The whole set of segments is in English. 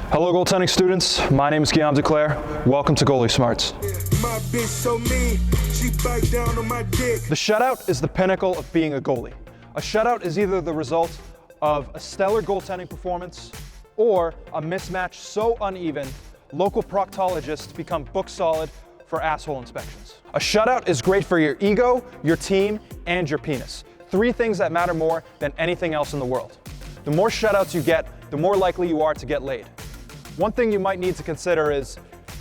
Hello goaltending students, my name is Guillaume Duclair. Welcome to Goalie Smarts. The shutout is the pinnacle of being a goalie. A shutout is either the result of a stellar goaltending performance or a mismatch so uneven, local proctologists become book solid for asshole inspections. A shutout is great for your ego, your team, and your penis. Three things that matter more than anything else in the world. The more shutouts you get, the more likely you are to get laid. One thing you might need to consider is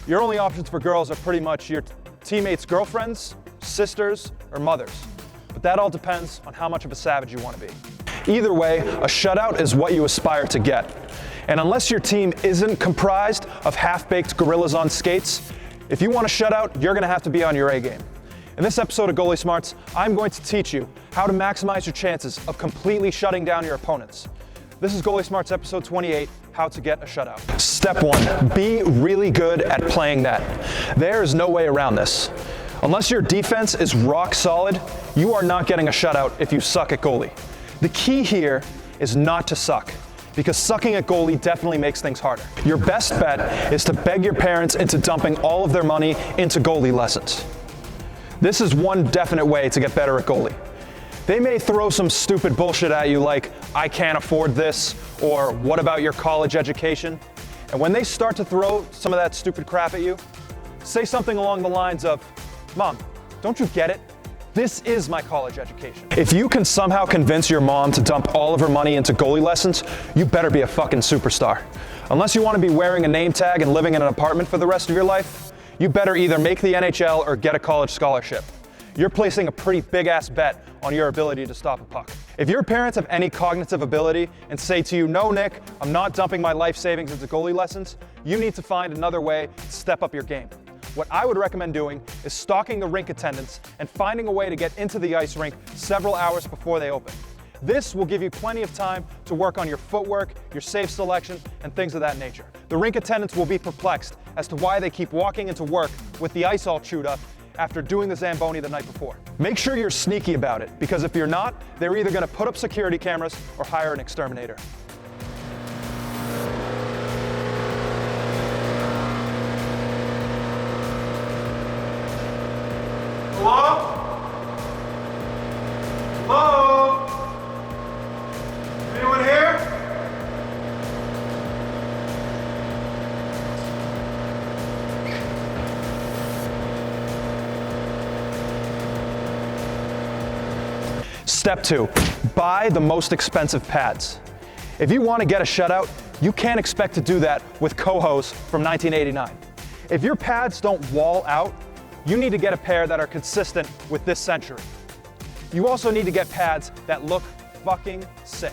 your only options for girls are pretty much your teammates' girlfriends, sisters, or mothers. But that all depends on how much of a savage you want to be. Either way, a shutout is what you aspire to get. And unless your team isn't comprised of half-baked gorillas on skates, if you want a shutout, you're going to have to be on your A game. In this episode of Goalie Smarts, I'm going to teach you how to maximize your chances of completely shutting down your opponents. This is Goalie Smarts episode 28, how to get a shutout. Step 1, be really good at playing net. There is no way around this. Unless your defense is rock solid, you are not getting a shutout if you suck at goalie. The key here is not to suck, because sucking at goalie definitely makes things harder. Your best bet is to beg your parents into dumping all of their money into goalie lessons. This is one definite way to get better at goalie. They may throw some stupid bullshit at you like, I can't afford this, or what about your college education? And when they start to throw some of that stupid crap at you, say something along the lines of, Mom, don't you get it? This is my college education. If you can somehow convince your mom to dump all of her money into goalie lessons, you better be a fucking superstar. Unless you want to be wearing a name tag and living in an apartment for the rest of your life, you better either make the NHL or get a college scholarship. You're placing a pretty big-ass bet on your ability to stop a puck. If your parents have any cognitive ability and say to you, no, Nick, I'm not dumping my life savings into goalie lessons, you need to find another way to step up your game. What I would recommend doing is stalking the rink attendants and finding a way to get into the ice rink several hours before they open. This will give you plenty of time to work on your footwork, your save selection, and things of that nature. The rink attendants will be perplexed as to why they keep walking into work with the ice all chewed up after doing the Zamboni the night before. Make sure you're sneaky about it, because if you're not, they're either gonna put up security cameras or hire an exterminator. Hello? Hello? Anyone here? Step 2, buy the most expensive pads. If you want to get a shutout, you can't expect to do that with Cohos from 1989. If your pads don't wall out, you need to get a pair that are consistent with this century. You also need to get pads that look fucking sick.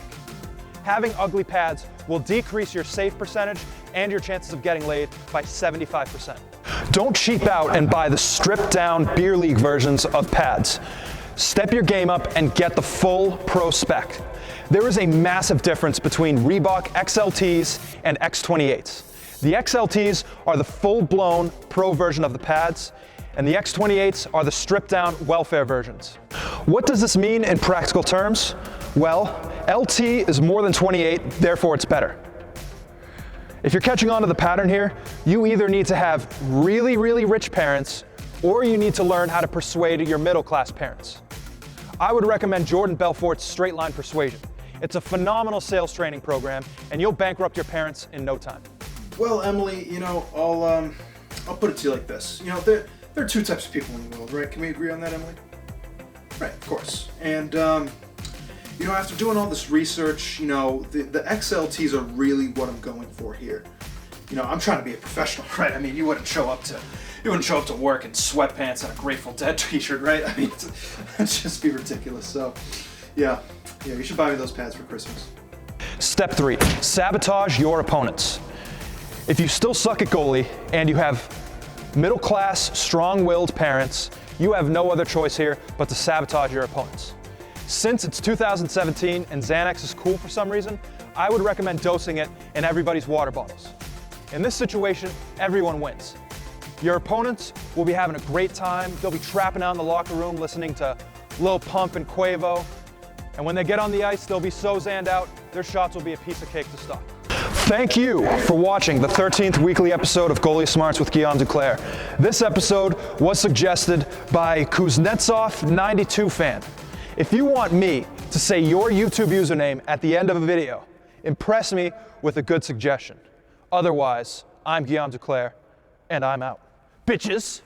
Having ugly pads will decrease your save percentage and your chances of getting laid by 75%. Don't cheap out and buy the stripped down beer league versions of pads. Step your game up and get the full pro spec. There is a massive difference between Reebok XLTs and X28s. The XLTs are the full-blown pro version of the pads, and the X28s are the stripped-down welfare versions. What does this mean in practical terms? Well, LT is more than 28, therefore it's better. If you're catching on to the pattern here, you either need to have really, really rich parents, or you need to learn how to persuade your middle-class parents. I would recommend Jordan Belfort's Straight Line Persuasion. It's a phenomenal sales training program, and you'll bankrupt your parents in no time. Well, Emily, I'll put it to you like this. There are two types of people in the world, right? Can we agree on that, Emily? Right, of course. And, after doing all this research, the XLTs are really what I'm going for here. I'm trying to be a professional, right? I mean, you wouldn't show up to work in sweatpants and a Grateful Dead t-shirt, right? I mean, it's just be ridiculous. So, yeah, you should buy me those pads for Christmas. Step 3, sabotage your opponents. If you still suck at goalie and you have middle-class, strong-willed parents, you have no other choice here but to sabotage your opponents. Since it's 2017 and Xanax is cool for some reason, I would recommend dosing it in everybody's water bottles. In this situation, everyone wins. Your opponents will be having a great time. They'll be trapping out in the locker room listening to Lil Pump and Quavo. And when they get on the ice, they'll be so zanned out, their shots will be a piece of cake to stop. Thank you for watching the 13th weekly episode of Goalie Smarts with Guillaume Duclair. This episode was suggested by Kuznetsov92 fan. If you want me to say your YouTube username at the end of a video, impress me with a good suggestion. Otherwise, I'm Guillaume Duclair, and I'm out. Bitches!